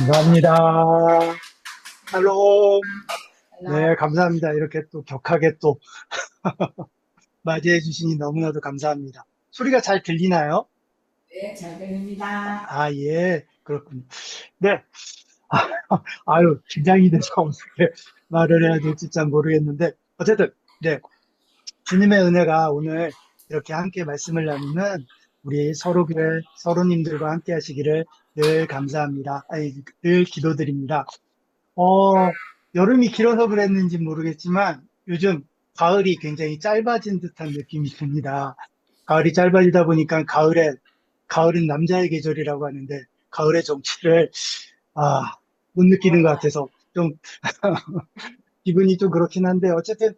감사합니다. 할로. 헬로. 네, 감사합니다. 이렇게 또 격하게 또 맞이해 주시니 너무나도 감사합니다. 소리가 잘 들리나요? 네, 잘 들립니다. 아, 예, 그렇군요. 네, 아유, 긴장이 돼서 어떻게 말을 해야 될지 잘 모르겠는데, 어쨌든, 네, 주님의 은혜가 오늘 이렇게 함께 말씀을 나누는 우리 서로 교회 서로님들과 함께 하시기를 늘 감사합니다. 아니, 늘 기도드립니다. 어, 여름이 길어서 그랬는지 모르겠지만 요즘 가을이 굉장히 짧아진 듯한 느낌이 듭니다. 가을이 짧아지다 보니까 가을은 남자의 계절이라고 하는데 가을의 정취를, 아, 못 느끼는 것 같아서 좀 기분이 좀 그렇긴 한데 어쨌든,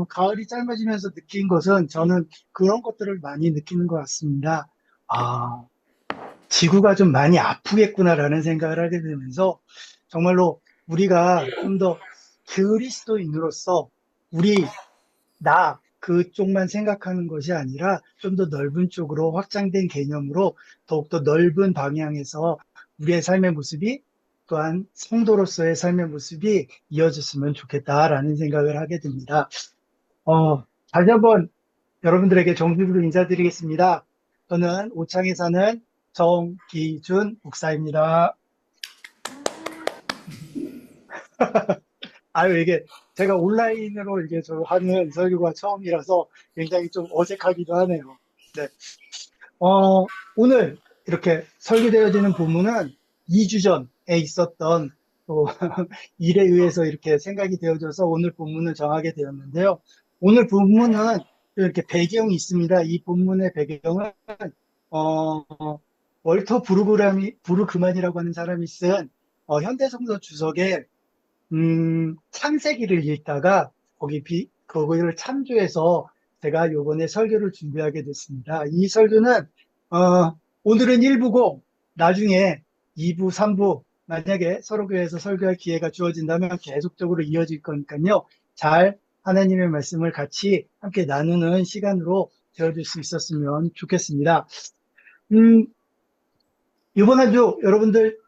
가을이 짧아지면서 느낀 것은 저는 그런 것들을 많이 느끼는 것 같습니다. 아, 지구가 좀 많이 아프겠구나라는 생각을 하게 되면서 정말로 우리가 좀 더 그리스도인으로서 우리, 그쪽만 생각하는 것이 아니라 좀 더 넓은 쪽으로 확장된 개념으로 더욱더 넓은 방향에서 우리의 삶의 모습이 또한 성도로서의 삶의 모습이 이어졌으면 좋겠다라는 생각을 하게 됩니다. 다시 한번 여러분들에게 정식으로 인사드리겠습니다. 저는 오창에 사는 정기준 목사입니다. 아유, 이게 제가 온라인으로 이게 저 하는 설교가 처음이라서 굉장히 좀 어색하기도 하네요. 네. 오늘 이렇게 설계되어지는 본문은 2주 전에 있었던 또 일에 의해서 이렇게 생각이 되어져서 오늘 본문을 정하게 되었는데요. 오늘 본문은 이렇게 배경이 있습니다. 이 본문의 배경은 어, 월터 부르그만이라고 하는 사람이 쓴 현대성서 주석의 창세기를 읽다가 거기를 참조해서 제가 요번에 설교를 준비하게 됐습니다. 이 설교는, 오늘은 1부고, 나중에 2부, 3부, 만약에 서로교회에서 설교할 기회가 주어진다면 계속적으로 이어질 거니까요. 잘 하나님의 말씀을 같이 함께 나누는 시간으로 되어줄 수 있었으면 좋겠습니다. 음, 이번 한 주 여러분들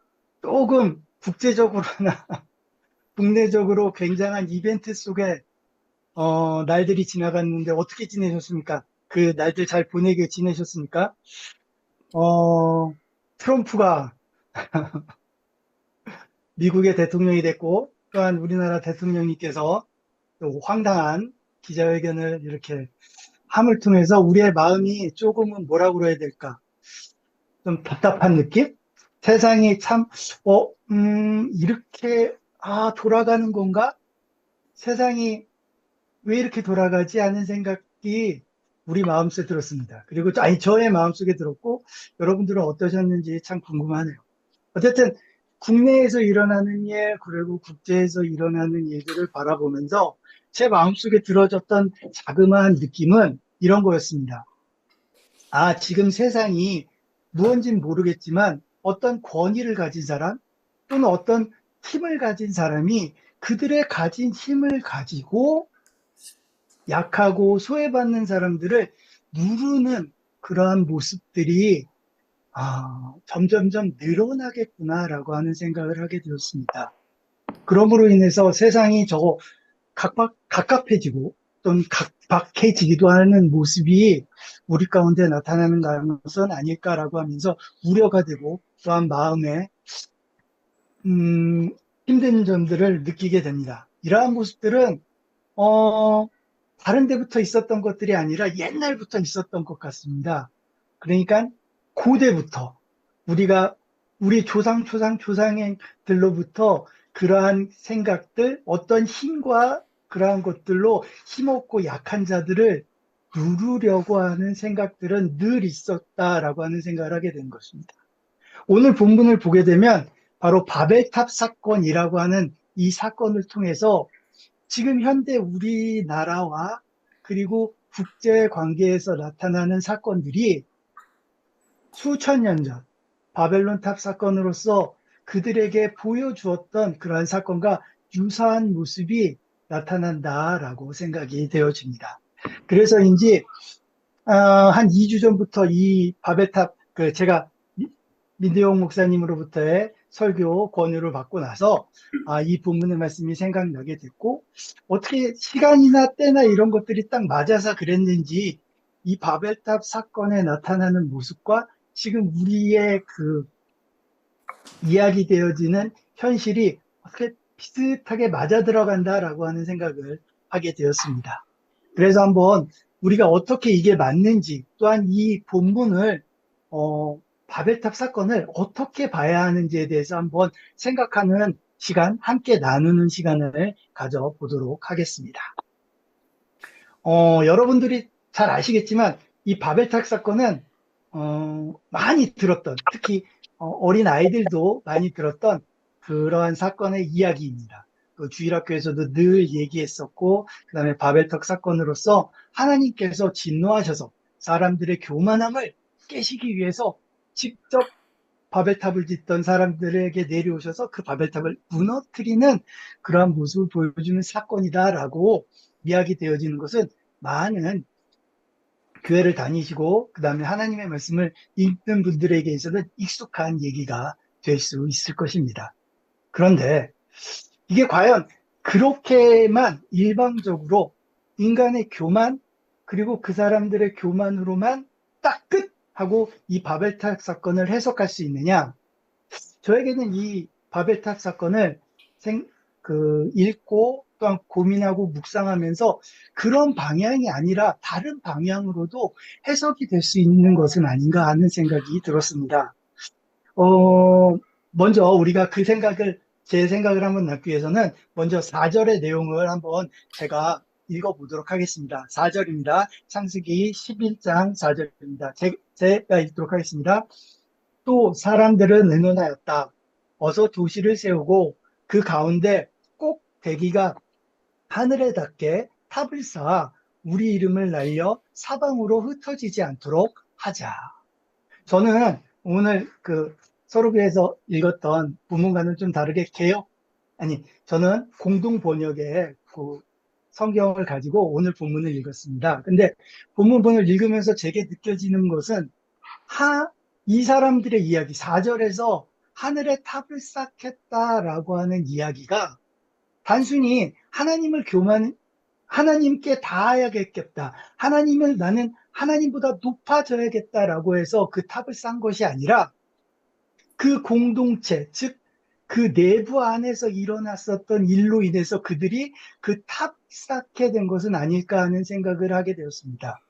조금 국제적으로나 국내적으로 굉장한 이벤트 속에 날들이 지나갔는데 어떻게 지내셨습니까? 그 날들 잘 보내게 지내셨습니까? 어, 트럼프가 미국의 대통령이 됐고 또한 우리나라 대통령님께서 또 황당한 기자회견을 이렇게 함을 통해서 우리의 마음이 조금은 뭐라고 그래야 될까? 좀 답답한 느낌? 세상이 참, 이렇게, 돌아가는 건가? 세상이 왜 이렇게 돌아가지 하는 생각이 우리 마음속에 들었습니다. 그리고 저의 마음속에 들었고 여러분들은 어떠셨는지 참 궁금하네요. 어쨌든 국내에서 일어나는 일 그리고 국제에서 일어나는 일들을 바라보면서 제 마음속에 들어졌던 자그마한 느낌은 이런 거였습니다. 지금 세상이 무언진 모르겠지만 어떤 권위를 가진 사람 또는 어떤 힘을 가진 사람이 그들의 가진 힘을 가지고 약하고 소외받는 사람들을 누르는 그러한 모습들이 점점점 늘어나겠구나라고 하는 생각을 하게 되었습니다. 그러므로 인해서 세상이 갑갑해지고 또는 각박해지기도 하는 모습이 우리 가운데 나타나는 것은 아닐까라고 하면서 우려가 되고 또한 마음에 음, 힘든 점들을 느끼게 됩니다. 이러한 모습들은 어, 다른 데부터 있었던 것들이 아니라 옛날부터 있었던 것 같습니다. 그러니까 고대부터 우리가 우리 조상들로부터 그러한 생각들, 어떤 힘과 그러한 것들로 힘없고 약한 자들을 누르려고 하는 생각들은 늘 있었다라고 하는 생각을 하게 된 것입니다. 오늘 본문을 보게 되면 바로 바벨탑 사건이라고 하는 이 사건을 통해서 지금 현대 우리나라와 그리고 국제 관계에서 나타나는 사건들이 수천 년 전 바벨론 탑 사건으로서 그들에게 보여주었던 그러한 사건과 유사한 모습이 나타난다라고 생각이 되어집니다. 그래서인지 한 2주 전부터 이 바벨탑 제가 민대용 목사님으로부터의 설교 권유를 받고 나서 이 본문의 말씀이 생각나게 됐고 어떻게 시간이나 때나 이런 것들이 딱 맞아서 그랬는지 이 바벨탑 사건에 나타나는 모습과 지금 우리의 그 이야기되어지는 현실이 어떻게 비슷하게 맞아 들어간다라고 하는 생각을 하게 되었습니다. 그래서 한번 우리가 어떻게 이게 맞는지 또한 이 본문을 바벨탑 사건을 어떻게 봐야 하는지에 대해서 한번 생각하는 시간, 함께 나누는 시간을 가져보도록 하겠습니다. 여러분들이 잘 아시겠지만 이 바벨탑 사건은 많이 들었던, 특히 어린 아이들도 많이 들었던 그러한 사건의 이야기입니다. 그 주일학교에서도 늘 얘기했었고, 그 다음에 바벨탑 사건으로서 하나님께서 진노하셔서 사람들의 교만함을 깨시기 위해서 직접 바벨탑을 짓던 사람들에게 내려오셔서 그 바벨탑을 무너뜨리는 그러한 모습을 보여주는 사건이다라고 이야기되어지는 것은 많은 교회를 다니시고 그 다음에 하나님의 말씀을 읽는 분들에게 있어서는 익숙한 얘기가 될 수 있을 것입니다. 그런데 이게 과연 그렇게만 일방적으로 인간의 교만 그리고 그 사람들의 교만으로만 딱 끝! 하고 이 바벨탑 사건을 해석할 수 있느냐? 저에게는 이 바벨탑 사건을 읽고 또한 고민하고 묵상하면서 그런 방향이 아니라 다른 방향으로도 해석이 될 수 있는 것은 아닌가 하는 생각이 들었습니다. 먼저 우리가 제 생각을 한번 낳기 위해서는 먼저 4절의 내용을 한번 제가 읽어보도록 하겠습니다. 4절입니다. 창세기 11장 4절입니다. 제가 읽도록 하겠습니다. 또 사람들은 의논하였다. 어서 도시를 세우고 그 가운데 꼭 대기가 하늘에 닿게 탑을 쌓아 우리 이름을 날려 사방으로 흩어지지 않도록 하자. 저는 오늘 서로교에서 읽었던 본문과는 좀 다르게 저는 공동 번역의 그 성경을 가지고 오늘 본문을 읽었습니다. 근데 본문을 읽으면서 제게 느껴지는 것은 이 사람들의 이야기, 4절에서 하늘에 탑을 쌓겠다라고 하는 이야기가 단순히 하나님께 닿아야겠다. 나는 하나님보다 높아져야겠다라고 해서 그 탑을 쌓은 것이 아니라 그 공동체, 즉, 그 내부 안에서 일어났었던 일로 인해서 그들이 그 탑 쌓게 된 것은 아닐까 하는 생각을 하게 되었습니다.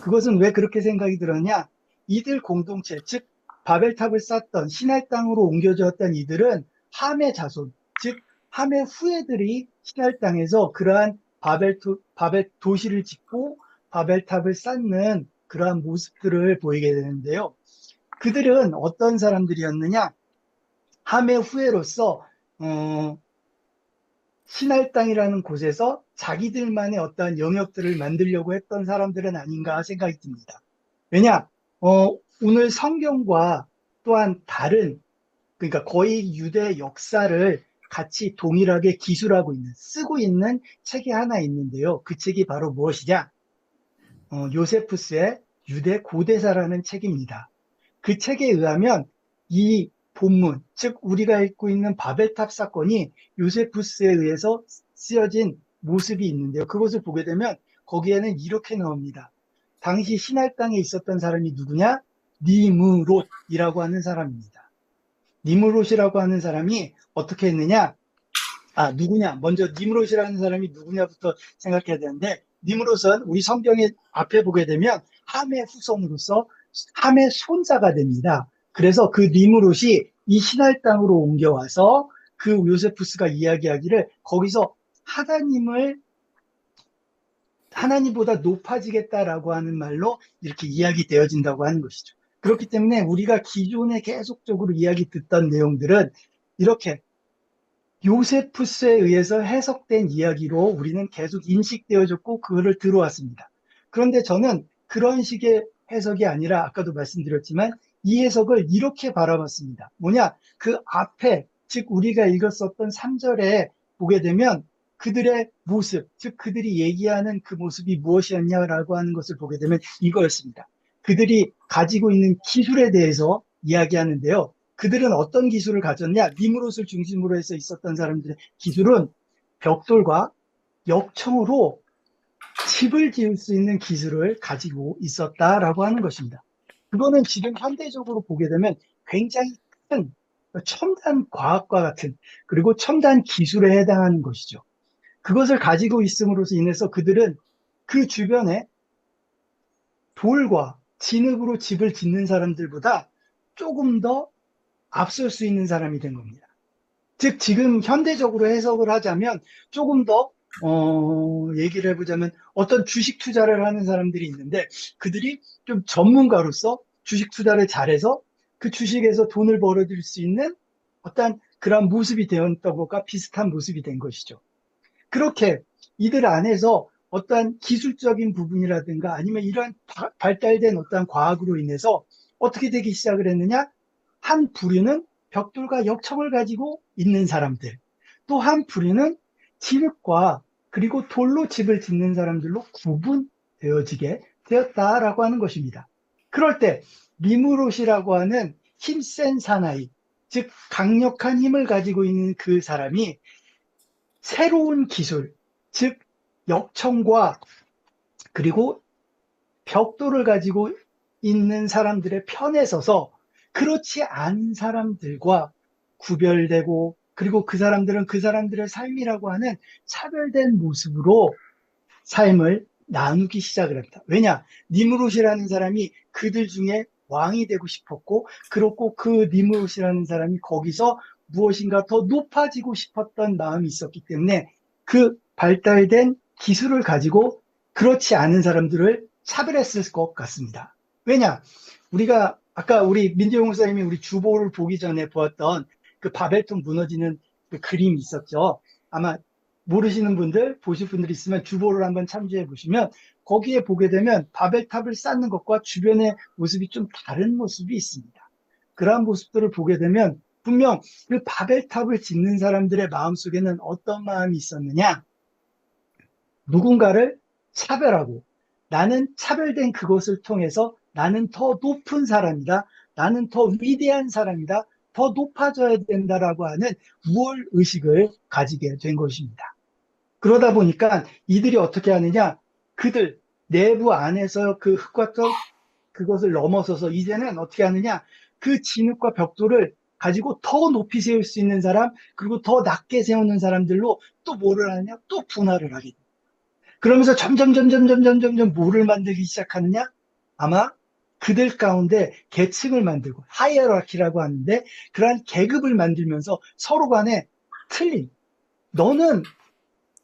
그것은 왜 그렇게 생각이 들었냐? 이들 공동체, 즉, 바벨탑을 쌓던 시날 땅으로 옮겨졌던 이들은 함의 자손, 즉, 함의 후예들이 시날 땅에서 그러한 바벨 도시를 짓고 바벨탑을 쌓는 그러한 모습들을 보이게 되는데요. 그들은 어떤 사람들이었느냐? 함의 후예로서 시날 땅이라는 곳에서 자기들만의 어떠한 영역들을 만들려고 했던 사람들은 아닌가 생각이 듭니다. 왜냐? 오늘 성경과 또한 그러니까 거의 유대 역사를 같이 동일하게 쓰고 있는 책이 하나 있는데요. 그 책이 바로 무엇이냐? 요세푸스의 유대 고대사라는 책입니다. 그 책에 의하면 이 본문, 즉 우리가 읽고 있는 바벨탑 사건이 요세푸스에 의해서 쓰여진 모습이 있는데요. 그것을 보게 되면 거기에는 이렇게 나옵니다. 당시 시날 땅에 있었던 사람이 누구냐? 니므롯이라고 하는 사람입니다. 니므롯이라고 하는 사람이 어떻게 했느냐? 누구냐? 먼저 니므롯이라는 사람이 누구냐부터 생각해야 되는데, 니므롯은 우리 성경의 앞에 보게 되면 함의 후손으로서 함의 손자가 됩니다. 그래서 그 니므롯이 이 시날 땅으로 옮겨와서 그 요세푸스가 이야기하기를 거기서 하나님보다 높아지겠다라고 하는 말로 이렇게 이야기되어진다고 하는 것이죠. 그렇기 때문에 우리가 기존에 계속적으로 이야기 듣던 내용들은 이렇게 요세푸스에 의해서 해석된 이야기로 우리는 계속 인식되어졌고 그거를 들어왔습니다. 그런데 저는 그런 식의 해석이 아니라 아까도 말씀드렸지만 이 해석을 이렇게 바라봤습니다. 뭐냐? 그 앞에 즉 우리가 읽었었던 3절에 보게 되면 그들의 모습, 즉 그들이 얘기하는 그 모습이 무엇이었냐라고 하는 것을 보게 되면 이거였습니다. 그들이 가지고 있는 기술에 대해서 이야기하는데요. 그들은 어떤 기술을 가졌냐? 니무롯을 중심으로 해서 있었던 사람들의 기술은 벽돌과 역청으로 집을 지을 수 있는 기술을 가지고 있었다라고 하는 것입니다. 그거는 지금 현대적으로 보게 되면 굉장히 큰 첨단 과학과 같은 그리고 첨단 기술에 해당하는 것이죠. 그것을 가지고 있음으로써 인해서 그들은 그 주변에 돌과 진흙으로 집을 짓는 사람들보다 조금 더 앞설 수 있는 사람이 된 겁니다. 즉, 지금 현대적으로 해석을 하자면 조금 더, 얘기를 해보자면 어떤 주식 투자를 하는 사람들이 있는데 그들이 좀 전문가로서 주식 투자를 잘해서 그 주식에서 돈을 벌어들일 수 있는 어떤 그런 모습이 되었던 것과 비슷한 모습이 된 것이죠. 그렇게 이들 안에서 어떠한 기술적인 부분이라든가 아니면 이러한 발달된 어떠한 과학으로 인해서 어떻게 되기 시작을 했느냐? 한 부류는 벽돌과 역청을 가지고 있는 사람들, 또 한 부류는 진흙과 그리고 돌로 집을 짓는 사람들로 구분되어지게 되었다라고 하는 것입니다. 그럴 때 니무롯이라고 하는 힘센 사나이, 즉 강력한 힘을 가지고 있는 그 사람이 새로운 기술, 즉 역청과 그리고 벽돌을 가지고 있는 사람들의 편에 서서 그렇지 않은 사람들과 구별되고 그리고 그 사람들은 그 사람들의 삶이라고 하는 차별된 모습으로 삶을 나누기 시작을 합니다. 왜냐? 니무롯이라는 사람이 그들 중에 왕이 되고 싶었고, 그렇고 그 니무롯이라는 사람이 거기서 무엇인가 더 높아지고 싶었던 마음이 있었기 때문에 그 발달된 기술을 가지고 그렇지 않은 사람들을 차별했을 것 같습니다. 왜냐? 우리가 아까 우리 민재용 목사님이 우리 주보를 보기 전에 보았던 그 바벨탑 무너지는 그 그림이 있었죠. 아마 모르시는 분들, 보실 분들 있으면 주보를 한번 참조해 보시면 거기에 보게 되면 바벨탑을 쌓는 것과 주변의 모습이 좀 다른 모습이 있습니다. 그러한 모습들을 보게 되면 분명 그 바벨탑을 짓는 사람들의 마음속에는 어떤 마음이 있었느냐? 누군가를 차별하고 나는 차별된 그것을 통해서 나는 더 높은 사람이다. 나는 더 위대한 사람이다. 더 높아져야 된다라고 하는 우월 의식을 가지게 된 것입니다. 그러다 보니까 이들이 어떻게 하느냐? 그들 내부 안에서 그 흙과 떡 그것을 넘어서서 이제는 어떻게 하느냐? 그 진흙과 벽돌을 가지고 더 높이 세울 수 있는 사람, 그리고 더 낮게 세우는 사람들로 또 뭐를 하느냐? 또 분할을 하게 됩니다. 그러면서 점점 뭐를 만들기 시작하느냐? 아마 그들 가운데 계층을 만들고 하이어라키라고 하는데 그러한 계급을 만들면서 서로 간에 틀린 너는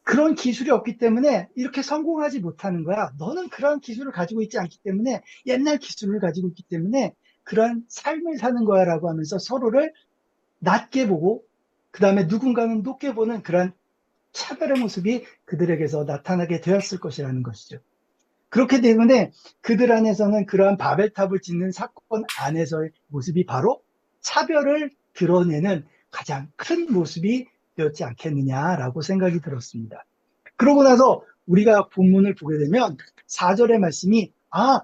그런 기술이 없기 때문에 이렇게 성공하지 못하는 거야. 너는 그런 기술을 가지고 있지 않기 때문에 옛날 기술을 가지고 있기 때문에 그런 삶을 사는 거야 라고 하면서 서로를 낮게 보고 그 다음에 누군가는 높게 보는 그런 차별의 모습이 그들에게서 나타나게 되었을 것이라는 것이죠. 그렇기 때문에 그들 안에서는 그러한 바벨탑을 짓는 사건 안에서의 모습이 바로 차별을 드러내는 가장 큰 모습이 되었지 않겠느냐라고 생각이 들었습니다. 그러고 나서 우리가 본문을 보게 되면 4절의 말씀이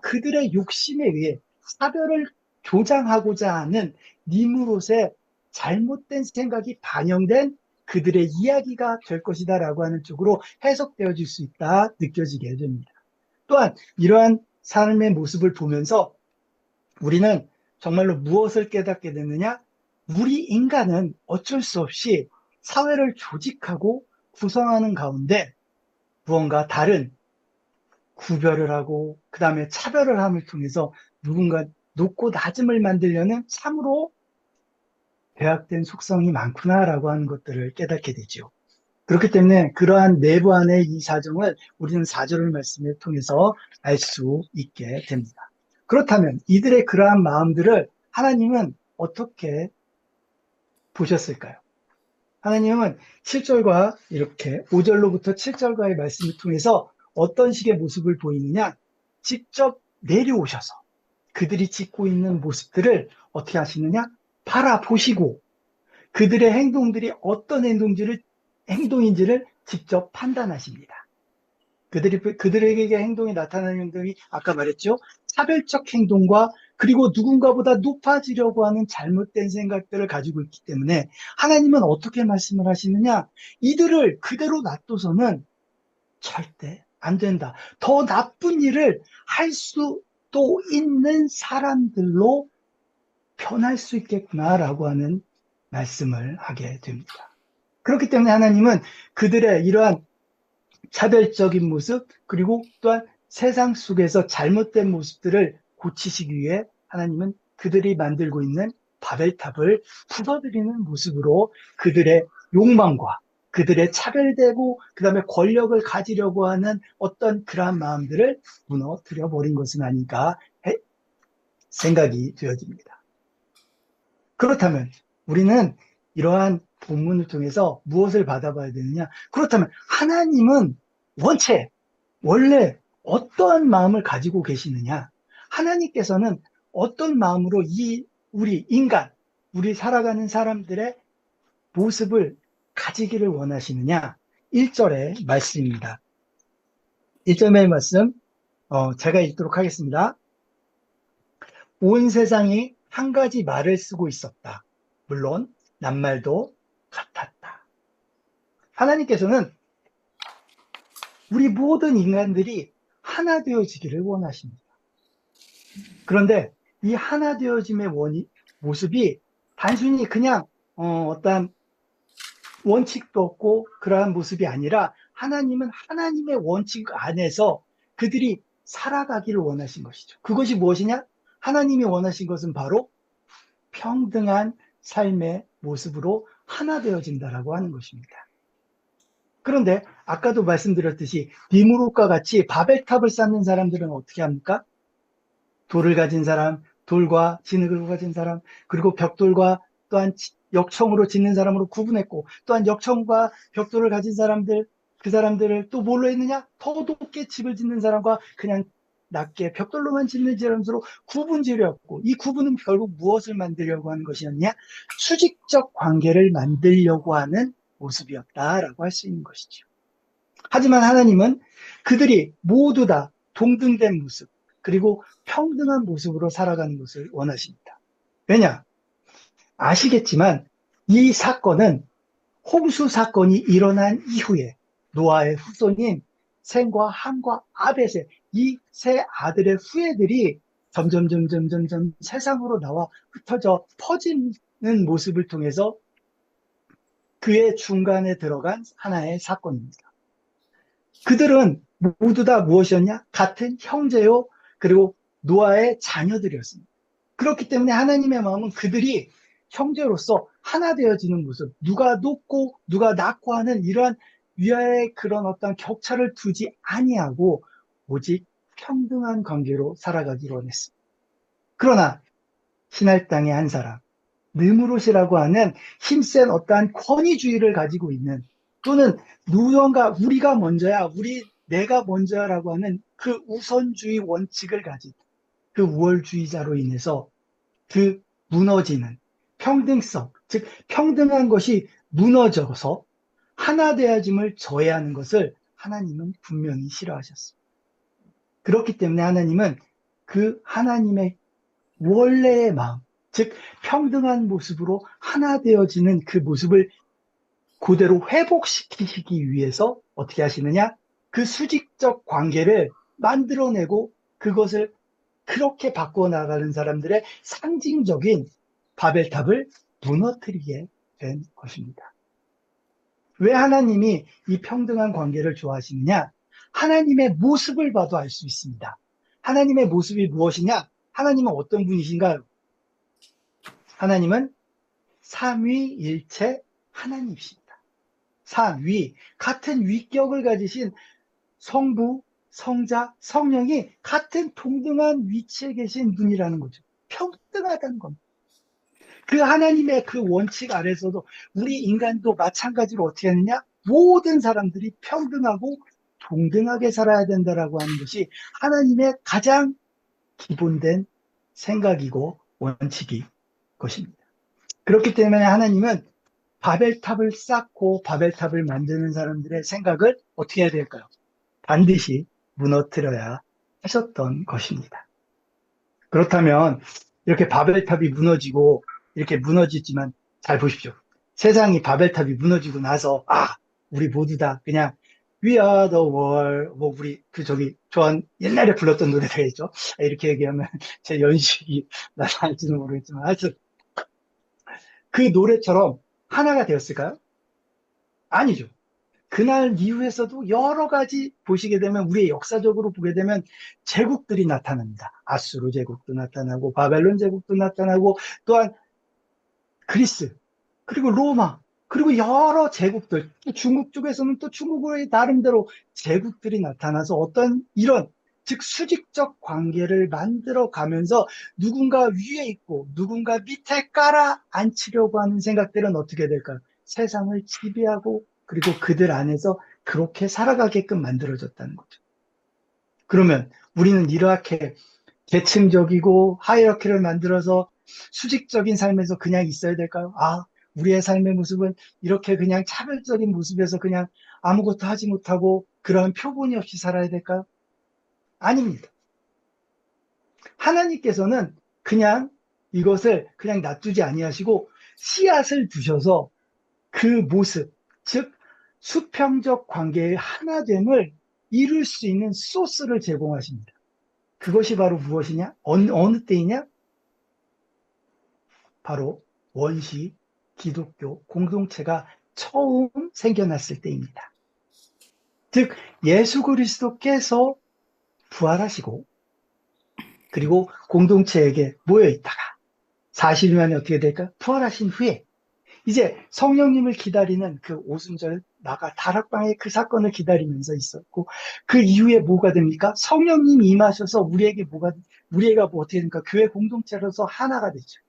그들의 욕심에 의해 차별을 조장하고자 하는 니무롯의 잘못된 생각이 반영된 그들의 이야기가 될 것이다 라고 하는 쪽으로 해석되어질 수 있다 느껴지게 됩니다. 또한 이러한 삶의 모습을 보면서 우리는 정말로 무엇을 깨닫게 되느냐? 우리 인간은 어쩔 수 없이 사회를 조직하고 구성하는 가운데 무언가 다른 구별을 하고 그 다음에 차별을 함을 통해서 누군가 높고 낮음을 만들려는 참으로 배약된 속성이 많구나라고 하는 것들을 깨닫게 되죠. 그렇기 때문에 그러한 내부 안의 이 사정을 우리는 4절의 말씀을 통해서 알 수 있게 됩니다. 그렇다면 이들의 그러한 마음들을 하나님은 어떻게 보셨을까요? 하나님은 7절과 이렇게 5절로부터 7절과의 말씀을 통해서 어떤 식의 모습을 보이느냐? 직접 내려오셔서 그들이 짓고 있는 모습들을 어떻게 하시느냐? 바라보시고 그들의 행동들이 어떤 행동인지를 직접 판단하십니다. 그들에게 행동이 나타나는 행동이 아까 말했죠. 차별적 행동과 그리고 누군가보다 높아지려고 하는 잘못된 생각들을 가지고 있기 때문에 하나님은 어떻게 말씀을 하시느냐? 이들을 그대로 놔둬서는 절대 안 된다. 더 나쁜 일을 할 수도 있는 사람들로 변할 수 있겠구나라고 하는 말씀을 하게 됩니다. 그렇기 때문에 하나님은 그들의 이러한 차별적인 모습, 그리고 또한 세상 속에서 잘못된 모습들을 고치시기 위해 하나님은 그들이 만들고 있는 바벨탑을 부숴드리는 모습으로 그들의 욕망과 그들의 차별되고 그 다음에 권력을 가지려고 하는 어떤 그러한 마음들을 무너뜨려 버린 것은 아닌가 생각이 되어집니다. 그렇다면 우리는 이러한 본문을 통해서 무엇을 받아봐야 되느냐? 그렇다면 하나님은 원래 어떠한 마음을 가지고 계시느냐? 하나님께서는 어떤 마음으로 우리 인간, 우리 살아가는 사람들의 모습을 가지기를 원하시느냐? 1절의 말씀입니다. 1절의 말씀, 제가 읽도록 하겠습니다. 온 세상이 한 가지 말을 쓰고 있었다. 물론 낱말도 같았다. 하나님께서는 우리 모든 인간들이 하나 되어지기를 원하십니다. 그런데 이 하나 되어짐의 모습이 단순히 그냥 어떤 원칙도 없고 그러한 모습이 아니라 하나님은 하나님의 원칙 안에서 그들이 살아가기를 원하신 것이죠. 그것이 무엇이냐? 하나님이 원하신 것은 바로 평등한 삶의 모습으로 하나 되어진다라고 하는 것입니다. 그런데 아까도 말씀드렸듯이 니무롯과 같이 바벨탑을 쌓는 사람들은 어떻게 합니까? 돌을 가진 사람, 돌과 진흙을 가진 사람, 그리고 벽돌과 또한 역청으로 짓는 사람으로 구분했고, 또한 역청과 벽돌을 가진 사람들, 그 사람들을 또 뭘로 했느냐? 더 높게 집을 짓는 사람과 그냥 낮게 벽돌로만 짓는 사람으로 구분 지으려고, 이 구분은 결국 무엇을 만들려고 하는 것이었냐? 수직적 관계를 만들려고 하는 모습이었다라고 할 수 있는 것이죠. 하지만 하나님은 그들이 모두 다 동등된 모습, 그리고 평등한 모습으로 살아가는 것을 원하십니다. 왜냐? 아시겠지만 이 사건은 홍수 사건이 일어난 이후에 노아의 후손인 셈과 함과 아벳의 이 세 아들의 후예들이 점점 세상으로 나와 흩어져 퍼지는 모습을 통해서 그의 중간에 들어간 하나의 사건입니다. 그들은 모두 다 무엇이었냐? 같은 형제요, 그리고 노아의 자녀들이었습니다. 그렇기 때문에 하나님의 마음은 그들이 형제로서 하나 되어지는 모습, 누가 높고 누가 낮고 하는 이러한 위아의 그런 어떤 격차를 두지 아니하고 오직 평등한 관계로 살아가기로 원했습니다. 그러나 신할 땅의 한 사람, 느무롯이라고 하는 힘센 어떠한 권위주의를 가지고 있는, 또는 누군가 우리가 먼저야, 내가 먼저야라고 하는 그 우선주의 원칙을 가진 그 우월주의자로 인해서 그 무너지는 평등성, 즉 평등한 것이 무너져서 하나 되어짐을 저해하는 것을 하나님은 분명히 싫어하셨습니다. 그렇기 때문에 하나님은 그 하나님의 원래의 마음, 즉 평등한 모습으로 하나 되어지는 그 모습을 그대로 회복시키시기 위해서 어떻게 하시느냐? 그 수직적 관계를 만들어내고 그것을 그렇게 바꿔나가는 사람들의 상징적인 바벨탑을 무너뜨리게 된 것입니다. 왜 하나님이 이 평등한 관계를 좋아하시느냐? 하나님의 모습을 봐도 알 수 있습니다. 하나님의 모습이 무엇이냐? 하나님은 어떤 분이신가요? 하나님은 삼위일체 하나님이십니다. 삼위, 같은 위격을 가지신 성부, 성자, 성령이 같은 동등한 위치에 계신 분이라는 거죠. 평등하다는 겁니다. 그 하나님의 그 원칙 아래서도 우리 인간도 마찬가지로 어떻게 하느냐? 모든 사람들이 평등하고 동등하게 살아야 된다라고 하는 것이 하나님의 가장 기본된 생각이고 원칙이 것입니다. 그렇기 때문에 하나님은 바벨탑을 쌓고 바벨탑을 만드는 사람들의 생각을 어떻게 해야 될까요? 반드시 무너뜨려야 하셨던 것입니다. 그렇다면 이렇게 바벨탑이 무너지고 이렇게 무너지지만 잘 보십시오. 세상이 바벨탑이 무너지고 나서 우리 모두 다 그냥 We are the world 뭐 우리 저기 좋아한 옛날에 불렀던 노래가 있죠. 이렇게 얘기하면 제 연식이 나타날지는 모르겠지만 하여튼 그 노래처럼 하나가 되었을까요? 아니죠. 그날 이후에서도 여러 가지 보시게 되면 우리의 역사적으로 보게 되면 제국들이 나타납니다. 아수르 제국도 나타나고 바벨론 제국도 나타나고 또한 그리스 그리고 로마 그리고 여러 제국들 또 중국 쪽에서는 또 중국의 나름대로 제국들이 나타나서 어떤 이런 즉 수직적 관계를 만들어 가면서 누군가 위에 있고 누군가 밑에 깔아 앉히려고 하는 생각들은 어떻게 될까요? 세상을 지배하고 그리고 그들 안에서 그렇게 살아가게끔 만들어졌다는 거죠. 그러면 우리는 이렇게 계층적이고 하이어키를 만들어서 수직적인 삶에서 그냥 있어야 될까요? 우리의 삶의 모습은 이렇게 그냥 차별적인 모습에서 그냥 아무것도 하지 못하고 그러한 표본이 없이 살아야 될까요? 아닙니다. 하나님께서는 그냥 이것을 그냥 놔두지 아니하시고 씨앗을 두셔서 그 모습, 즉 수평적 관계의 하나됨을 이룰 수 있는 소스를 제공하십니다. 그것이 바로 무엇이냐? 어느 때이냐? 바로 원시 기독교 공동체가 처음 생겨났을 때입니다. 즉 예수 그리스도께서 부활하시고 그리고 공동체에게 모여 있다가 40일 만에 어떻게 될까요? 부활하신 후에 이제 성령님을 기다리는 그 오순절 나가 다락방의 그 사건을 기다리면서 있었고 그 이후에 뭐가 됩니까? 성령님이 임하셔서 우리가 뭐 어떻게 됩니까? 교회 공동체로서 하나가 되죠.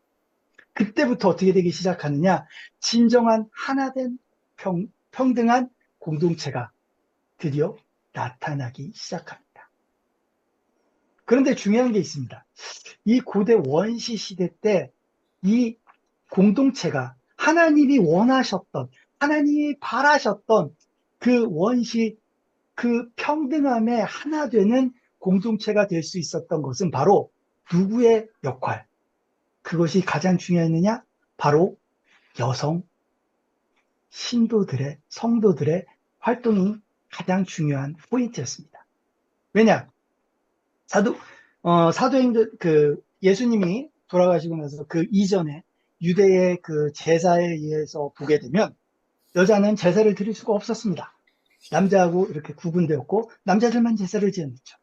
그때부터 어떻게 되기 시작하느냐? 진정한 하나된 평등한 공동체가 드디어 나타나기 시작합니다. 그런데 중요한 게 있습니다. 이 고대 원시 시대 때 이 공동체가 하나님이 원하셨던, 하나님이 바라셨던 그 원시, 그 평등함에 하나 되는 공동체가 될 수 있었던 것은 바로 누구의 역할? 그것이 가장 중요했느냐? 바로 여성, 신도들의, 성도들의 활동이 가장 중요한 포인트였습니다. 왜냐? 사도행전, 예수님이 돌아가시고 나서 그 이전에 유대의 그 제사에 의해서 보게 되면 여자는 제사를 드릴 수가 없었습니다. 남자하고 이렇게 구분되었고 남자들만 제사를 지었죠.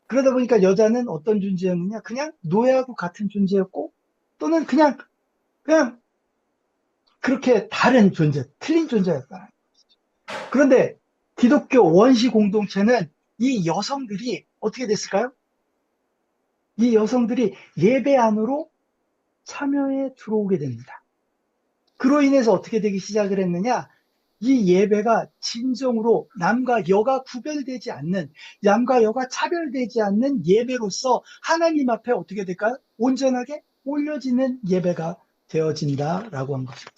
그러다 보니까 여자는 어떤 존재였느냐? 그냥 노예하고 같은 존재였고 또는 그냥 그렇게 다른 존재, 틀린 존재였다. 그런데 기독교 원시 공동체는 이 여성들이 어떻게 됐을까요? 이 여성들이 예배 안으로 참여에 들어오게 됩니다. 그로 인해서 어떻게 되기 시작을 했느냐? 이 예배가 진정으로 남과 여가 구별되지 않는, 남과 여가 차별되지 않는 예배로서 하나님 앞에 어떻게 될까요? 온전하게 올려지는 예배가 되어진다라고 한 것입니다.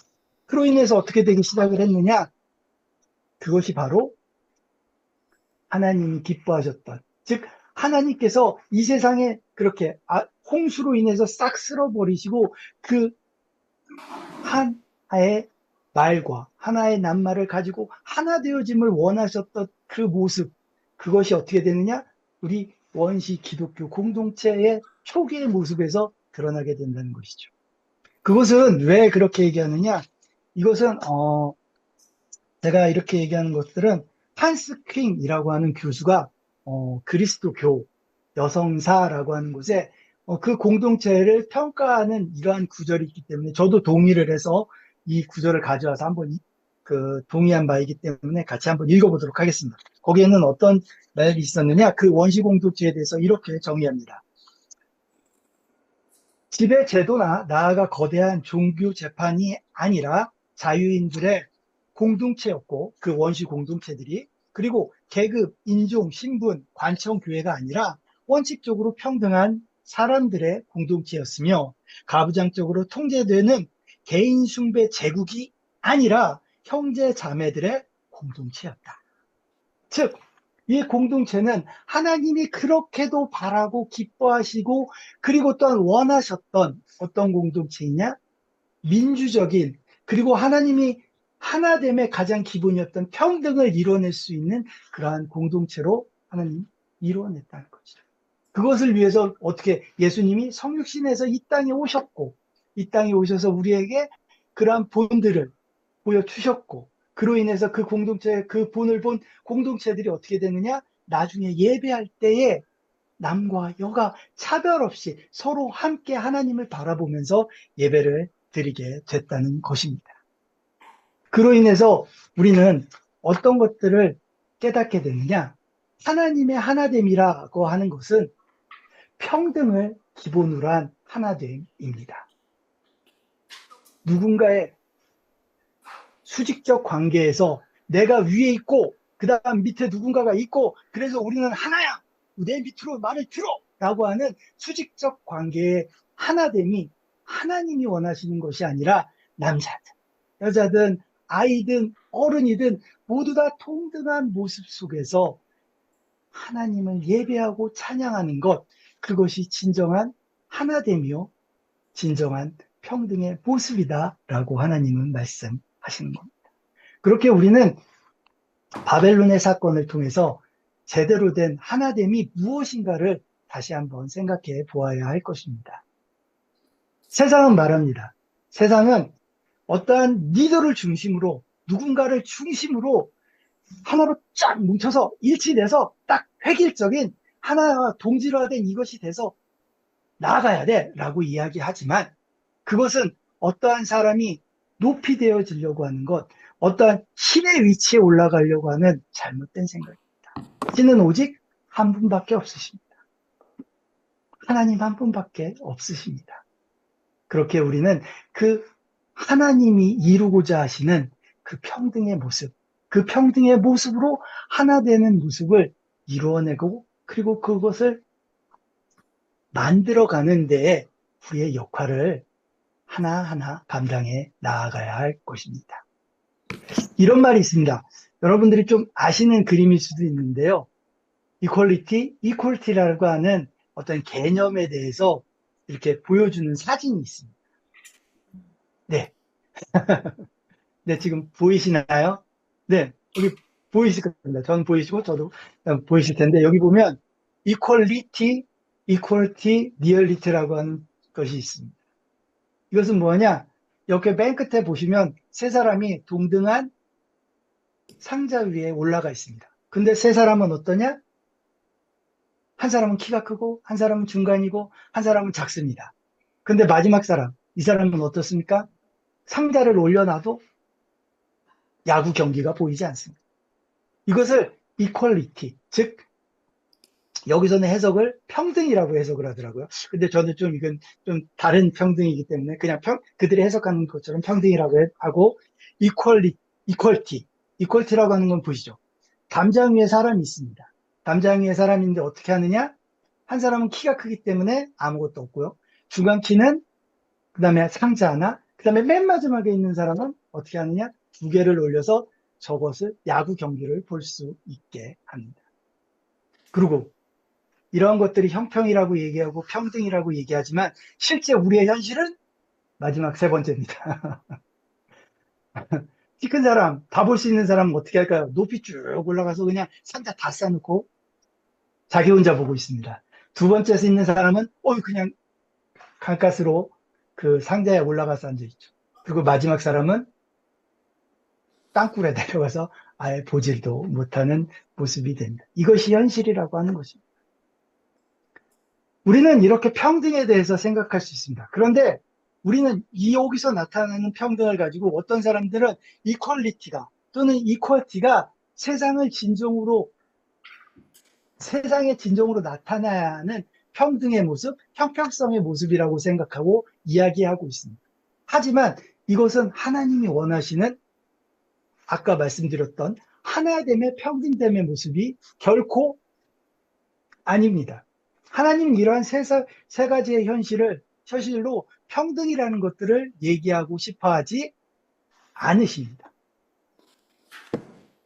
그로 인해서 어떻게 되기 시작을 했느냐? 그것이 바로 하나님이 기뻐하셨던, 즉 하나님께서 이 세상에 그렇게 홍수로 인해서 싹 쓸어버리시고 그 하나의 말과 하나의 낱말을 가지고 하나 되어짐을 원하셨던 그 모습, 그것이 어떻게 되느냐? 우리 원시 기독교 공동체의 초기의 모습에서 드러나게 된다는 것이죠. 그것은 왜 그렇게 얘기하느냐? 이것은 제가 이렇게 얘기하는 것들은 한스 퀸이라고 하는 교수가 그리스도교 여성사라고 하는 곳에 그 공동체를 평가하는 이러한 구절이 있기 때문에 저도 동의를 해서 이 구절을 가져와서 한번 동의한 바이기 때문에 같이 한번 읽어보도록 하겠습니다. 거기에는 어떤 말이 있었느냐? 그 원시 공동체에 대해서 이렇게 정의합니다. 지배 제도나 나아가 거대한 종교 재판이 아니라 자유인들의 공동체였고 그 원시 공동체들이 그리고 계급, 인종, 신분, 관청 교회가 아니라 원칙적으로 평등한 사람들의 공동체였으며 가부장적으로 통제되는 개인 숭배 제국이 아니라 형제 자매들의 공동체였다. 즉 이 공동체는 하나님이 그렇게도 바라고 기뻐하시고 그리고 또한 원하셨던 어떤 공동체이냐? 민주적인 그리고 하나님이 하나됨의 가장 기본이었던 평등을 이뤄낼 수 있는 그러한 공동체로 하나님 이루어냈다는 거죠. 그것을 위해서 어떻게 예수님이 성육신에서 이 땅에 오셨고 이 땅에 오셔서 우리에게 그러한 본들을 보여주셨고 그로 인해서 그 공동체 그 본을 본 공동체들이 어떻게 되느냐 나중에 예배할 때에 남과 여가 차별 없이 서로 함께 하나님을 바라보면서 예배를 드리게 됐다는 것입니다. 그로 인해서 우리는 어떤 것들을 깨닫게 되느냐 하나님의 하나됨이라고 하는 것은 평등을 기본으로 한 하나됨입니다. 누군가의 수직적 관계에서 내가 위에 있고 그 다음 밑에 누군가가 있고 그래서 우리는 하나야 내 밑으로 말을 들어 라고 하는 수직적 관계의 하나됨이 하나님이 원하시는 것이 아니라 남자든 여자든 아이든 어른이든 모두 다 동등한 모습 속에서 하나님을 예배하고 찬양하는 것 그것이 진정한 하나됨이요 진정한 평등의 모습이다라고 하나님은 말씀하시는 겁니다. 그렇게 우리는 바벨론의 사건을 통해서 제대로 된 하나됨이 무엇인가를 다시 한번 생각해 보아야 할 것입니다. 세상은 말합니다. 세상은 어떠한 리더를 중심으로 누군가를 중심으로 하나로 쫙 뭉쳐서 일치돼서 딱 획일적인 하나와 동질화된 이것이 돼서 나아가야 돼 라고 이야기하지만 그것은 어떠한 사람이 높이 되어지려고 하는 것, 어떠한 신의 위치에 올라가려고 하는 잘못된 생각입니다. 신은 오직 한 분밖에 없으십니다. 하나님 한 분밖에 없으십니다. 그렇게 우리는 그 하나님이 이루고자 하시는 그 평등의 모습, 그 평등의 모습으로 하나 되는 모습을 이루어내고 그리고 그것을 만들어가는 데에 우리의 역할을 하나하나 감당해 나아가야 할 것입니다. 이런 말이 있습니다. 여러분들이 좀 아시는 그림일 수도 있는데요. 이퀄리티라고 하는 어떤 개념에 대해서 이렇게 보여주는 사진이 있습니다. 네. 네, 지금 보이시나요? 네, 여기 보이실 겁니다. 저는 보이시고 저도 보이실 텐데 여기 보면 이퀄리티, 리얼리티라고 하는 것이 있습니다. 이것은 뭐냐? 이렇게 맨 끝에 보시면 세 사람이 동등한 상자 위에 올라가 있습니다. 근데 세 사람은 어떠냐? 한 사람은 키가 크고 한 사람은 중간이고 한 사람은 작습니다. 근데 마지막 사람, 이 사람은 어떻습니까? 상자를 올려놔도 야구 경기가 보이지 않습니다. 이것을 이퀄리티, 즉 여기서는 해석을 평등이라고 해석을 하더라고요. 근데 저는 좀 이건 좀 다른 평등이기 때문에 그냥 그들이 해석하는 것처럼 평등이라고 하고 이퀄리티라고 하는 건 보시죠. 담장 위에 사람이 있습니다. 담장 위에 사람인데 어떻게 하느냐? 한 사람은 키가 크기 때문에 아무것도 없고요. 중간 키는 그 다음에 상자 하나, 그 다음에 맨 마지막에 있는 사람은 어떻게 하느냐? 두 개를 올려서 저것을 야구 경기를 볼 수 있게 합니다. 그리고 이러한 것들이 형평이라고 얘기하고 평등이라고 얘기하지만 실제 우리의 현실은 마지막 세 번째입니다. 키 큰 사람, 다 볼 수 있는 사람은 어떻게 할까요? 높이 쭉 올라가서 그냥 상자 다 쌓아놓고 자기 혼자 보고 있습니다. 두 번째에 있는 사람은 그냥 가까스로 그 상자에 올라가서 앉아있죠. 그리고 마지막 사람은 땅굴에 내려가서 아예 보질도 못하는 모습이 됩니다. 이것이 현실이라고 하는 것입니다. 우리는 이렇게 평등에 대해서 생각할 수 있습니다. 그런데 우리는 여기서 나타나는 평등을 가지고 어떤 사람들은 이퀄리티가 또는 이퀄티가 세상의 진정으로 나타나야 하는 평등의 모습, 형평성의 모습이라고 생각하고 이야기하고 있습니다. 하지만 이것은 하나님이 원하시는 아까 말씀드렸던 하나됨의 평등됨의 모습이 결코 아닙니다. 하나님은 이러한 세 가지의 현실로 평등이라는 것들을 얘기하고 싶어 하지 않으십니다.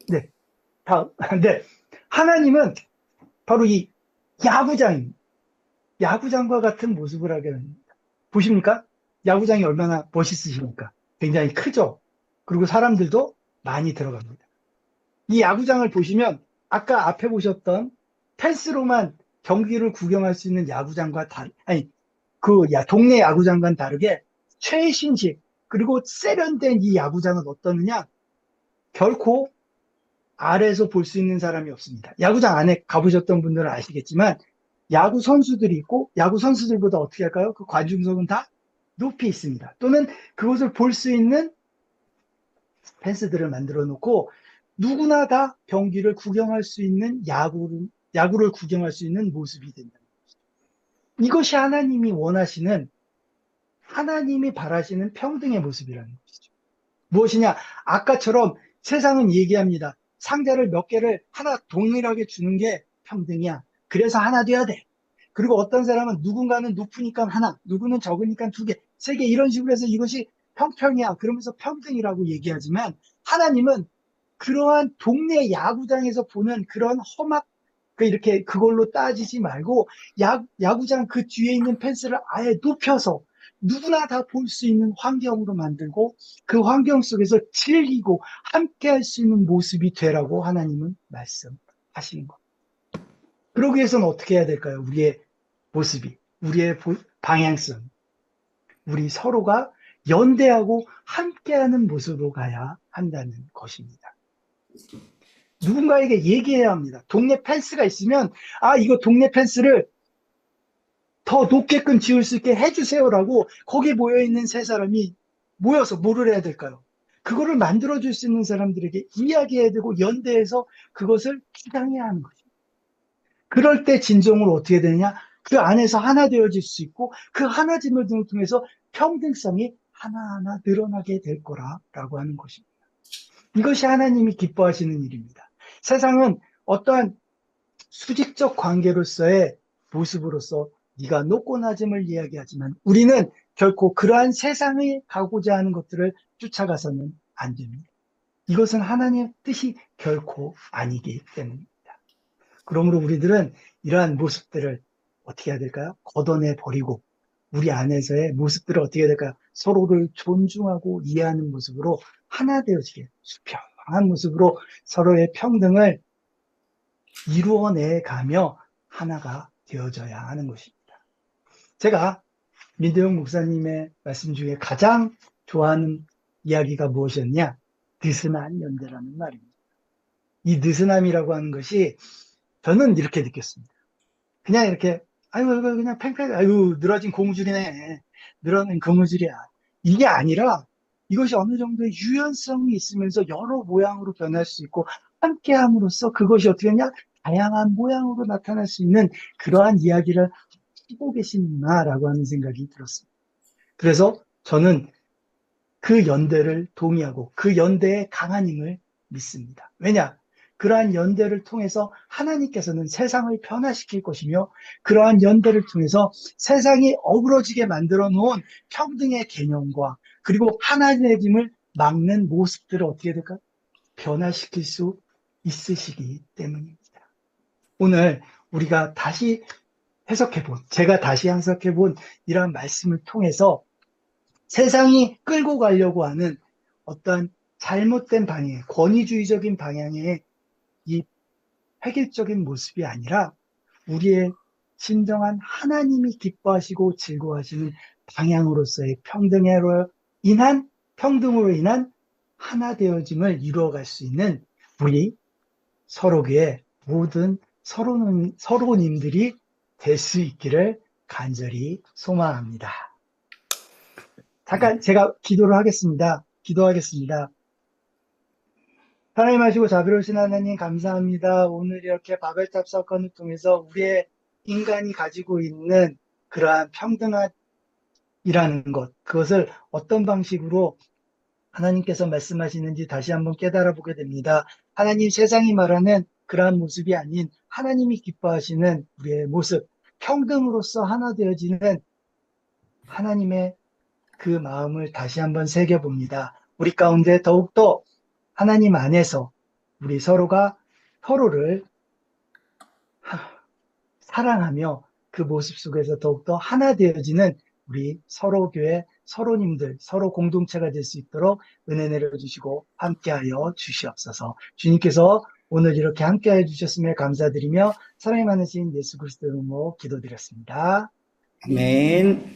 네. 다음. 네. 하나님은 바로 이 야구장과 같은 모습을 하게 됩니다. 보십니까? 야구장이 얼마나 멋있으십니까? 굉장히 크죠? 그리고 사람들도 많이 들어갑니다. 이 야구장을 보시면 아까 앞에 보셨던 펜스로만 경기를 구경할 수 있는 야구장과 동네 야구장과는 다르게 최신식 그리고 세련된 이 야구장은 어떠느냐? 결코 아래에서 볼 수 있는 사람이 없습니다. 야구장 안에 가보셨던 분들은 아시겠지만 야구 선수들이 있고 야구 선수들보다 어떻게 할까요? 그 관중석은 다 높이 있습니다. 또는 그것을 볼 수 있는 펜스들을 만들어 놓고 누구나 다 경기를 구경할 수 있는 야구를 구경할 수 있는 모습이 된다. 이것이 하나님이 바라시는 평등의 모습이라는 것이죠. 무엇이냐? 아까처럼 세상은 얘기합니다. 상자를 몇 개를 하나 동일하게 주는 게 평등이야. 그래서 하나 돼야 돼. 그리고 어떤 사람은 누군가는 높으니까 하나, 누구는 적으니까 두 개, 세 개 이런 식으로 해서 이것이 평평이야. 그러면서 평등이라고 얘기하지만 하나님은 그러한 동네 야구장에서 보는 그런 이렇게 그걸로 따지지 말고 야구장 그 뒤에 있는 펜스를 아예 높여서 누구나 다 볼 수 있는 환경으로 만들고 그 환경 속에서 즐기고 함께 할 수 있는 모습이 되라고 하나님은 말씀하시는 것. 그러기 위해서는 어떻게 해야 될까요? 우리의 모습이, 우리의 방향성, 우리 서로가 연대하고 함께하는 모습으로 가야 한다는 것입니다. 누군가에게 얘기해야 합니다. 동네 펜스가 있으면, 이거 동네 펜스를 더 높게끔 지을 수 있게 해주세요라고 거기에 모여있는 세 사람이 모여서 뭐를 해야 될까요? 그거를 만들어줄 수 있는 사람들에게 이야기해야 되고 연대해서 그것을 주장해야 하는 거죠. 그럴 때 진정으로 어떻게 되느냐? 그 안에서 하나 되어질 수 있고 그 하나됨을 통해서 평등성이 하나하나 늘어나게 될 거라고 하는 것입니다. 이것이 하나님이 기뻐하시는 일입니다. 세상은 어떠한 수직적 관계로서의 모습으로서 네가 높고 낮음을 이야기하지만 우리는 결코 그러한 세상에 가고자 하는 것들을 쫓아가서는 안 됩니다. 이것은 하나님의 뜻이 결코 아니기 때문입니다. 그러므로 우리들은 이러한 모습들을 어떻게 해야 될까요? 걷어내 버리고 우리 안에서의 모습들을 어떻게 해야 될까요? 서로를 존중하고 이해하는 모습으로 하나 되어지게 수평한 모습으로 서로의 평등을 이루어내 가며 하나가 되어져야 하는 것입니다. 제가 민대용 목사님의 말씀 중에 가장 좋아하는 이야기가 무엇이었냐? 느슨한 연대라는 말입니다. 이 느슨함이라고 하는 것이 저는 이렇게 느꼈습니다. 그냥 이렇게 이거 그냥 팽팽 늘어진 고무줄이네. 늘어진 고무줄이야. 이게 아니라 이것이 어느 정도의 유연성이 있으면서 여러 모양으로 변할 수 있고 함께함으로써 그것이 어떻게 하냐? 다양한 모양으로 나타날 수 있는 그러한 이야기를 하고 계시구나라고 하는 생각이 들었습니다. 그래서 저는 그 연대를 동의하고 그 연대의 강한 힘을 믿습니다. 왜냐? 그러한 연대를 통해서 하나님께서는 세상을 변화시킬 것이며 그러한 연대를 통해서 세상이 어그러지게 만들어 놓은 평등의 개념과 그리고 하나님의 힘을 막는 모습들을 어떻게 될까? 변화시킬 수 있으시기 때문입니다. 오늘 우리가 제가 다시 해석해본 이러한 말씀을 통해서 세상이 끌고 가려고 하는 어떤 잘못된 방향, 권위주의적인 방향의 이 획일적인 모습이 아니라 우리의 진정한 하나님이 기뻐하시고 즐거워하시는 방향으로서의 평등으로 인한 하나 되어짐을 이루어갈 수 있는 우리 서로교의 모든 서로님들이 될 수 있기를 간절히 소망합니다. 잠깐 제가 기도하겠습니다. 하나님 하시고 자비로우신 하나님 감사합니다. 오늘 이렇게 바벨탑 사건을 통해서 우리의 인간이 가지고 있는 그러한 평등함이라는 것, 그것을 어떤 방식으로 하나님께서 말씀하시는지 다시 한번 깨달아 보게 됩니다. 하나님 세상이 말하는 그러한 모습이 아닌 하나님이 기뻐하시는 우리의 모습, 평등으로서 하나 되어지는 하나님의 그 마음을 다시 한번 새겨봅니다. 우리 가운데 더욱더 하나님 안에서 우리 서로가 서로를 사랑하며 그 모습 속에서 더욱더 하나 되어지는 우리 서로 교회, 서로님들, 서로 공동체가 될 수 있도록 은혜 내려주시고 함께하여 주시옵소서. 주님께서 오늘 이렇게 함께하여 주셨음에 감사드리며 사랑이 많으신 예수 그리스도 이름으로 기도드렸습니다. 아멘.